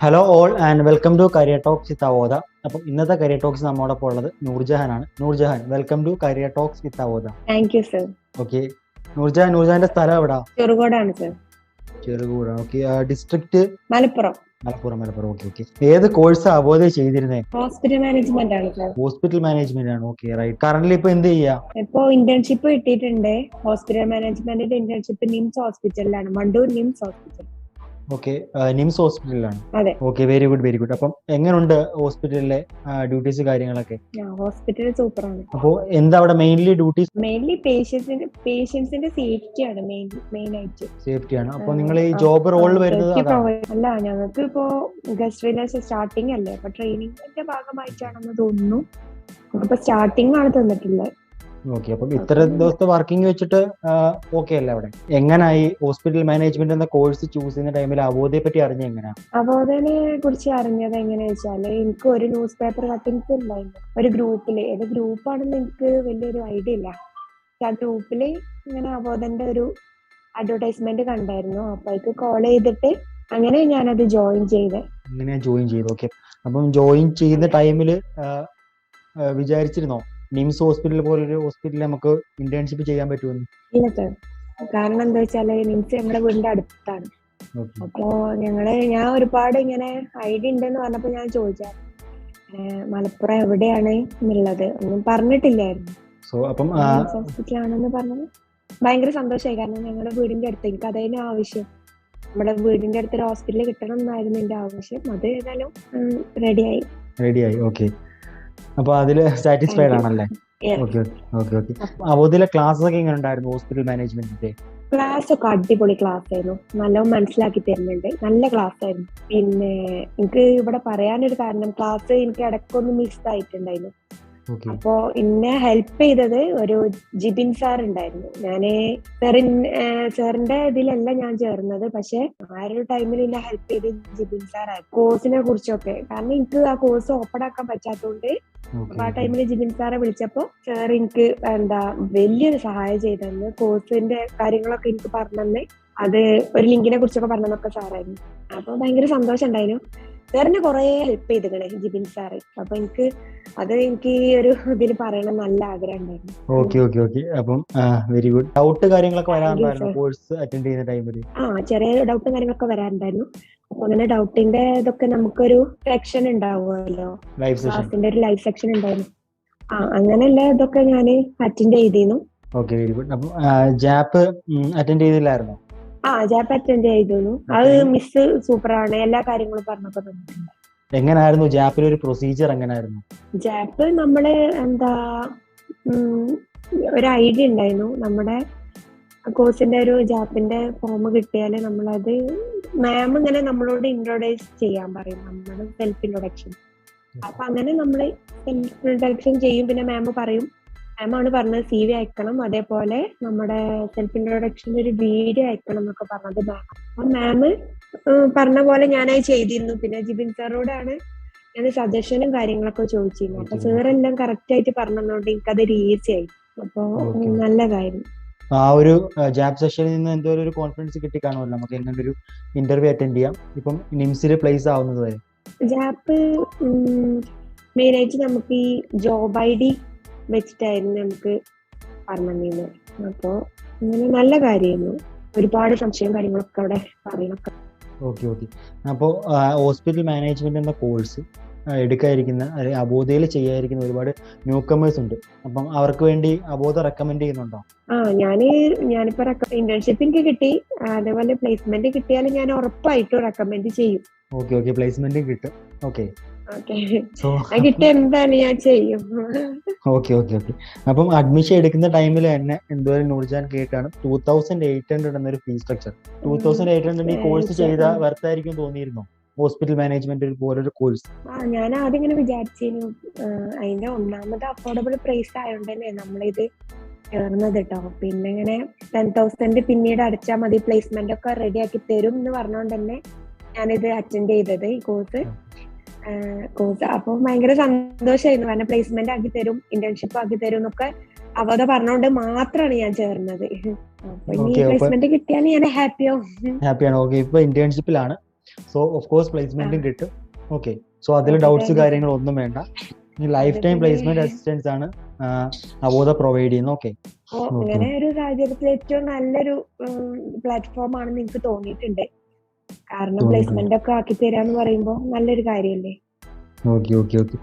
Hello all and welcome to career talks with Avodha. അപ്പം ഇന്നത്തെ career talks നമ്മോടൊപ്പം ഉള്ളത് നൂർജഹാൻ ആണ്. Noorjahan, welcome to career talks with Avodha. Thank you sir. Okay, നൂർജഹാന്റെ സ്ഥലം എവിടാ? ചെറുകോടാണ് സർ. ചെറുകൂട. Okay, district Malappuram. Malappuram. Okay. ഏത് കോഴ്സ് അവോധ ചെയ്തിരുന്നേ? ഹോസ്പിറ്റൽ മാനേജ്മെന്റ് ആണ് സർ. ഹോസ്പിറ്റൽ മാനേജ്മെന്റ് ആണ്. Okay, right. കറന്റ്ലി ഇപ്പൊ എന്ത് ചെയ്യാ? ഇപ്പോ ഇന്റേൺഷിപ്പ് കിട്ടിയിട്ടുണ്ട്. ഹോസ്പിറ്റൽ മാനേജ്മെന്റിന്റെ ഇന്റേൺഷിപ്പ് നിംസ് ഹോസ്പിറ്റലിലാണ്, Mandur NIMS hospital. Okay, NIMS ഹോസ്പിറ്റലിലാണ്. അതെ. Okay, very good. അപ്പം എങ്ങനെയുണ്ട് ഹോസ്പിറ്റലിലെ ഡ്യൂട്ടീസ് കാര്യങ്ങളൊക്കെ? ഹോസ്പിറ്റൽ സൂപ്പറാണ്. അപ്പോ എന്താ അവിടെ മെയിൻലി ഡ്യൂട്ടീസ്? മെയിൻലി പേഷ്യൻസിന്റെ സേഫ്റ്റി ആണ് മെയിൻ ആയിട്ട്. സേഫ്റ്റി ആണ്. അപ്പൊ നിങ്ങൾ ഈ ജോബ് റോളിൽ വരുന്നത് അല്ല, ഞങ്ങൾക്ക് ഇപ്പോ ഗസ്റ്റ് റിലേഷൻ സ്റ്റാർട്ടിംഗ് അല്ലേ, അപ്പൊ ട്രെയിനിങ്ങിന്റെ ഭാഗമായിട്ടാണെന്ന് തോന്നുന്നു. ഇപ്പൊ സ്റ്റാർട്ടിംഗ് ആണ് തന്നിട്ടുള്ളത്. ഓക്കെ, അപ്പം ഇത്ര ദിവസത്തെ വർക്കിംഗ് വെച്ചിട്ട് ഓക്കെ അല്ലേ അവിടെ? എങ്ങനായി ഹോസ്പിറ്റൽ മാനേജ്മെന്റ് എന്ന കോഴ്സ് ചൂസ് ചെയ്യുന്ന ടൈമിൽ അവോധയെ പറ്റി അറിഞ്ഞ എങ്ങനെയാ? അവോധനെ കുറിച്ച് അറിഞ്ഞത് എങ്ങനെയാ വെച്ചാല്, എനിക്ക് ഒരു ന്യൂസ് പേപ്പർ കട്ടിങ്സ് ഉണ്ടായിരുന്നു ഒരു ഗ്രൂപ്പില്. ഏത് ഗ്രൂപ്പാണെന്ന് എനിക്ക് വലിയൊരു ഐഡിയ ഇല്ല. ആ ഗ്രൂപ്പില് ഇങ്ങനെ അവോധന്റെ ഒരു അഡ്വർടൈസ്മെന്റ് കണ്ടായിരുന്നു. അപ്പൊ എനിക്ക് കോൾ ചെയ്തിട്ട് അങ്ങനെ ഞാനത് ജോയിൻ ചെയ്ത്. ഓക്കെ. അപ്പം ജോയിൻ ചെയ്യുന്ന ടൈമില് വിചാരിച്ചിരുന്നോ നിംസ് ഹോസ്പിറ്റൽ പോലൊരു ഹോസ്പിറ്റലിൽ നമുക്ക് ഇന്റേൺഷിപ്പ് ചെയ്യാൻ പറ്റുമെന്ന്? ഇല്ല സർ. കാരണം എന്താ വെച്ചാല് നിംസ് ഞങ്ങളുടെ വീടിന്റെ അടുത്താണ്. അപ്പോ ഞാൻ ഒരുപാട് ഇങ്ങനെ ഐഡിയ ഉണ്ടെന്ന് പറഞ്ഞപ്പോ ഞാൻ ചോദിച്ചാ മലപ്പുറം എവിടെയാണ് എന്നുള്ളത് ഒന്നും പറഞ്ഞിട്ടില്ലായിരുന്നു. ഹോസ്പിറ്റലാണെന്ന് പറഞ്ഞത് ഭയങ്കര സന്തോഷമായി. കാരണം ഞങ്ങളുടെ വീടിന്റെ അടുത്ത് എനിക്ക് അതായിരുന്നു ആവശ്യം. നമ്മുടെ വീടിന്റെ അടുത്തൊരു ഹോസ്പിറ്റലിൽ കിട്ടണം എന്നായിരുന്നു എന്റെ ആവശ്യം. അത് ഏതായാലും റെഡിയായി. ഓക്കെ, അപ്പൊ അതില് സാറ്റിസ്ഫൈഡ് ആണല്ലേ? ഓക്കെ. അവോധയിലെ ക്ലാസ് ഒക്കെ എങ്ങനെ ഉണ്ടായിരുന്നു ഹോസ്പിറ്റൽ മാനേജ്മെന്റിന്റെ? ക്ലാസ് ഒക്കെ അടിപൊളി ക്ലാസ് ആയിരുന്നു. നല്ലോണം മനസ്സിലാക്കി തരുന്നുണ്ട്. നല്ല ക്ലാസ് ആയിരുന്നു. പിന്നെ എനിക്ക് ഇവിടെ പറയാനൊരു കാരണം, ക്ലാസ് എനിക്ക് ഇടയ്ക്കൊന്ന് മിസ് ആയിട്ടുണ്ടായിരുന്നു. അപ്പോ എന്നെ ഹെൽപ്പ് ചെയ്തത് ഒരു ജിബിൻ സാർ ഉണ്ടായിരുന്നു. ഞാന് സാറിന്റെ ഇതിലല്ല ഞാൻ ചേർന്നത്, പക്ഷെ ആ ഒരു ടൈമിൽ എന്നെ ഹെൽപ്പ് ചെയ്ത് ജിബിൻ സാറായിരുന്നു കോഴ്സിനെ കുറിച്ചൊക്കെ. കാരണം എനിക്ക് ആ കോഴ്സ് ഓപ്പൺ ആക്കാൻ പറ്റാത്തതുകൊണ്ട് അപ്പൊ ആ ടൈമിൽ ജിബിൻ സാറെ വിളിച്ചപ്പോ സാർ എനിക്ക് വലിയൊരു സഹായം ചെയ്തെന്ന്. കോഴ്സിന്റെ കാര്യങ്ങളൊക്കെ എനിക്ക് പറഞ്ഞെന്ന്, അത് ഒരു ലിങ്കിനെ കുറിച്ചൊക്കെ പറഞ്ഞതൊക്കെ സാറായിരുന്നു. അപ്പൊ ഭയങ്കര സന്തോഷം ഉണ്ടായിരുന്നു. സാറിന് കുറെ ഹെൽപ്പ് ചെയ്തിക്കണേ ജിബിൻ സാറ്. അപ്പൊ എനിക്ക് ഒരു ഇതിൽ പറയണം നല്ല ആഗ്രഹം ഉണ്ടായിരുന്നു. ഓക്കെ. അപ്പം വെരി ഗുഡ്. ഡൗട്ട് കാര്യങ്ങളൊക്കെ വരാറുണ്ടായിരുന്നു കോഴ്സ് അറ്റൻഡ് ചെയ്യുന്ന ടൈമിൽ? ചെറിയ ഡൗട്ടും കാര്യങ്ങളൊക്കെ വരാറുണ്ടായിരുന്നു. അപ്പൊ അങ്ങനെ ഡൗട്ടിന്റെ ഇതൊക്കെ നമുക്കൊരു സെക്ഷൻ ഉണ്ടാവുമല്ലോ, ക്ലാസിന്റെ ഒരു ലൈവ് സെക്ഷൻ ഉണ്ടായിരുന്നു. അങ്ങനെയുള്ള ഇതൊക്കെ ഞാൻ അറ്റൻഡ് ചെയ്തിരുന്നു. Okay, very good. അപ്പം ജാപ്പ് അറ്റൻഡ് ചെയ്തില്ലായിരുന്നോ? ജാപ്പ് അറ്റൻഡ് ചെയ്തിരുന്നു. അത് മിസ് സൂപ്പറാണ്, എല്ലാ കാര്യങ്ങളും പറഞ്ഞൊക്കെ തന്നിട്ടുണ്ട്. എങ്ങനായിരുന്നു ജാപ്പിൽ ഒരു പ്രൊസീജിയർ? എങ്ങനായിരുന്നു ജാപ്പ്? നമ്മള് ഒരു ഐഡിയ ഉണ്ടായിരുന്നു. നമ്മുടെ കോഴ്സിന്റെ ഒരു ജാപ്പിന്റെ ഫോം കിട്ടിയാല് നമ്മളത് മാം ഇങ്ങനെ നമ്മളോട് ഇൻട്രൊഡ്യൂസ് ചെയ്യാൻ പറയും, നമ്മുടെ സെൽഫ് ഇൻട്രൊഡക്ഷൻ. അപ്പൊ അങ്ങനെ നമ്മള് സെൽഫ് ഇൻട്രൊഡക്ഷൻ ചെയ്യും. പിന്നെ മാം മാമാണ് പറഞ്ഞത് CV അയക്കണം, അതേപോലെ നമ്മുടെ സെൽഫ് ഇൻട്രൊഡക്ഷന്റെ ഒരു വീഡിയോ അയക്കണം എന്നൊക്കെ പറഞ്ഞത് മാം. അപ്പൊ മാം പറഞ്ഞ പോലെ ഞാനത് ചെയ്തിരുന്നു. പിന്നെ ജിബിൻ സാറോടാണ് ഞാൻ സജഷനും കാര്യങ്ങളൊക്കെ ചോദിച്ചിരുന്നു. അപ്പൊ സാറെല്ലാം കറക്റ്റ് ആയിട്ട് പറഞ്ഞതുകൊണ്ട് എനിക്കത് ഈസി ആയി. അപ്പൊ നല്ലതായിരുന്നു. ആ ഒരു ജാബ് സെഷനിൽ നിന്ന് എന്തോ ഒരു കോൺഫിഡൻസ് കിട്ടി കാണുമല്ലോ നമുക്ക് എങ്ങനെ ഒരു ഇന്റർവ്യൂ അറ്റൻഡ് ചെയ്യാം ഇപ്പം നിംസിൽ പ്ലേസ് ആവുന്നത് വരെ? ജാപ്പ് മെയിനായിട്ട് നമുക്ക് ഈ ജോബ് ID വെച്ചിട്ടായിരുന്നു നമുക്ക് പറഞ്ഞിരുന്നത്. അപ്പോ ഇങ്ങനെ നല്ല കാര്യമായിരുന്നു. ഒരുപാട് സംശയം കാര്യങ്ങളൊക്കെ അവിടെ പറയണൊക്കെ. ഓക്കെ. അപ്പോൾ ഹോസ്പിറ്റൽ മാനേജ്മെന്റ് എന്ന കോഴ്സ് എടുക്കാതിരിക്കുന്ന അല്ലെങ്കിൽ അവോധയിൽ ചെയ്യാതിരിക്കുന്ന ഒരുപാട് ന്യൂ കമേഴ്സ് ഉണ്ട്. അപ്പം അവർക്ക് വേണ്ടി അവോധ റെക്കമെൻഡ് ചെയ്യുന്നുണ്ടോ? ഞാനിപ്പോ ഇന്റേൺഷിപ്പ് എനിക്ക് കിട്ടി, അതേപോലെ പ്ലേസ്മെന്റ് കിട്ടിയാലും ഞാൻ ഉറപ്പായിട്ടും റെക്കമെൻഡ് ചെയ്യും. ഓക്കെ, പ്ലേസ്മെന്റ് കിട്ടും. ഓക്കെ, കിട്ടിയ എന്താണ് ഞാൻ ചെയ്യും. ഓക്കെ. അപ്പം അഡ്മിഷൻ എടുക്കുന്ന ടൈമിൽ തന്നെ എന്തോരം നൂർജഹാൻ കേട്ടാണ് 2800 എന്നൊരു ഫീസ് സ്ട്രക്ചർ. 2800 ഈ കോഴ്സ് ചെയ്ത വർത്തായിരിക്കും തോന്നിയിരുന്നോ ഹോസ്പിറ്റൽ മാനേജ്മെന്റ് പോലൊരു കോഴ്സ്? ഞാൻ ആദ്യം ഇങ്ങനെ വിചാരിച്ചിരുന്നു. അതിന്റെ ഒന്നാമത് അഫോർഡബിൾ പ്രൈസ് ആയതുകൊണ്ട് തന്നെ നമ്മളിത് ചേർന്നത് കേട്ടോ. പിന്നെ ഇങ്ങനെ 10,000 പിന്നീട് അടച്ചാൽ മതി, പ്ലേസ്മെന്റ് ഒക്കെ റെഡി ആക്കി തരും എന്ന് പറഞ്ഞുകൊണ്ട് തന്നെ ഞാനിത് അറ്റൻഡ് ചെയ്തത് ഈ കോഴ്സ്. അപ്പൊ ഭയങ്കര സന്തോഷമായിരുന്നു. കാരണം പ്ലേസ്മെന്റ് ആക്കി തരും, ഇന്റേൺഷിപ്പ് ആക്കി തരും എന്നൊക്കെ അവധ പറഞ്ഞുകൊണ്ട് മാത്രമാണ് ഞാൻ ചേർന്നത്. അപ്പൊ ഇനി പ്ലേസ്മെന്റ് കിട്ടിയാൽ ഞാൻ ഹാപ്പിയാണ്. ഓക്കെ, ഇപ്പൊ ഇന്റേൺഷിപ്പിലാണ്. സോ ഓഫ് കോഴ്സ് പ്ലേസ്മെന്റും കിട്ടും. ഓക്കെ, സോ അതിൽ ഡൗട്ട്സ് കാര്യങ്ങളൊന്നും വേണ്ട. ലൈഫ് ടൈം പ്ലേസ്മെന്റ് അസിസ്റ്റൻസ് ആണ് അവോധ പ്രൊവൈഡ് ചെയ്യുന്നത്. ഓക്കെ, അങ്ങനെ ഒരു സാഹചര്യത്തിൽ ഏറ്റവും നല്ലൊരു പ്ലാറ്റ്ഫോം ആണെന്ന് എനിക്ക് തോന്നിയിട്ടുണ്ട്. കാരണം പ്ലേസ്മെന്റ് ഒക്കെ ആക്കി തരാന്ന് പറയുമ്പോൾ നല്ലൊരു കാര്യമല്ലേ. Okay okay okay.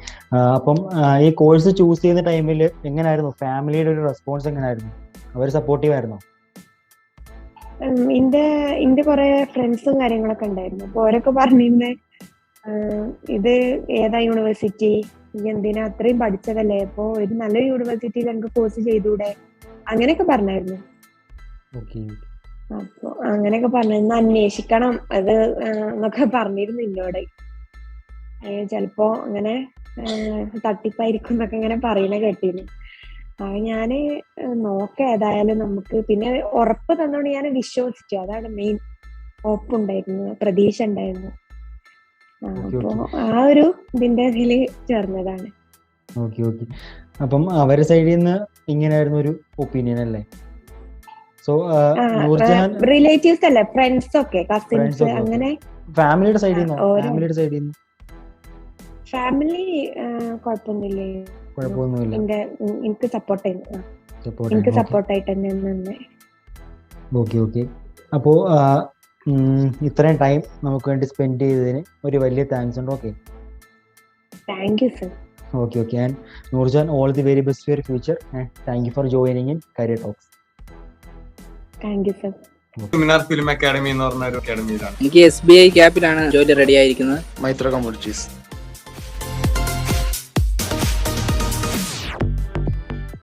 അപ്പം ഈ കോഴ്സ് ചൂസ് ചെയ്യുന്ന ടൈമിൽ എങ്ങനെയായിരുന്നു ഫാമിലിയുടെ ഒരു റെസ്പോൺസ്? എങ്ങനെയായിരുന്നു? അവർ സപ്പോർട്ടീവ് ആയിരുന്നോ? എന്റെ കുറെ ഫ്രണ്ട്സും കാര്യങ്ങളൊക്കെ ഉണ്ടായിരുന്നു. അപ്പൊ അവരൊക്കെ പറഞ്ഞിരുന്നേ, ഇത് ഏതാ യൂണിവേഴ്സിറ്റി, എന്തിനാ അത്രയും പഠിച്ചതല്ലേ, അപ്പൊ ഒരു നല്ല യൂണിവേഴ്സിറ്റിയിൽ എനിക്ക് കോഴ്സ് ചെയ്തൂടെ, അങ്ങനെയൊക്കെ പറഞ്ഞായിരുന്നു. അപ്പൊ അങ്ങനെയൊക്കെ പറഞ്ഞു, അന്വേഷിക്കണം അത് എന്നൊക്കെ പറഞ്ഞിരുന്നു എന്നോട്. ചിലപ്പോ അങ്ങനെ തട്ടിപ്പായിരിക്കും എന്നൊക്കെ ഇങ്ങനെ പറയുന്ന കേട്ടിരുന്നു. ഞാന് നോക്കാം ഏതായാലും നമുക്ക്. പിന്നെ ഉറപ്പ് തന്നോണ്ട് ഞാൻ വിശ്വസിച്ചു, അതാണ് മെയിൻ. ഉറപ്പുണ്ടായിരുന്നു, പ്രതീക്ഷ ഉണ്ടായിരുന്നു. അപ്പൊ ആ ഒരു ഇതിന്റെ ഇതില് ചേർന്നതാണ്. Okay okay. അപ്പം അവരുടെ സൈഡിൽ നിന്ന് ഇങ്ങനെയായിരുന്നു ഒരു ഒപ്പീനിയൻ അല്ലേ? സോ റിലേറ്റീവ്സ് അല്ലേ, ഫ്രണ്ട്സ് ഒക്കെ, കസിൻസ് അങ്ങനെ. ഫാമിലിയുടെ സൈഡിൽ നിന്നോ? ഫാമിലിയുടെ സൈഡിൽ നിന്ന് ഫാമിലി കുഴപ്പമൊന്നുമില്ല. എനിക്ക് സപ്പോർട്ടായിട്ട് തന്നെ നിന്ന്. Okay okay. അപ്പോ ഇത്രയും ടൈം നമുക്ക് വേണ്ടി സ്പെൻഡ് ചെയ്തതിന് ഒരു വലിയ താങ്ക്സ് ഉണ്ട്. Okay, thank you sir. Okay okay. And Noorjahan, all the very best for your future and thank you for joining in career talks. Thank you sir. Film academy എന്ന് പറഞ്ഞ ഒരു അക്കാഡമിയിലാണ്. എനിക്ക് SBI ക്യാപ്പിലാണ് ജോലി റെഡി ആയിരിക്കുന്നത്. മൈത്ര കമ്മോഡിറ്റീസ്.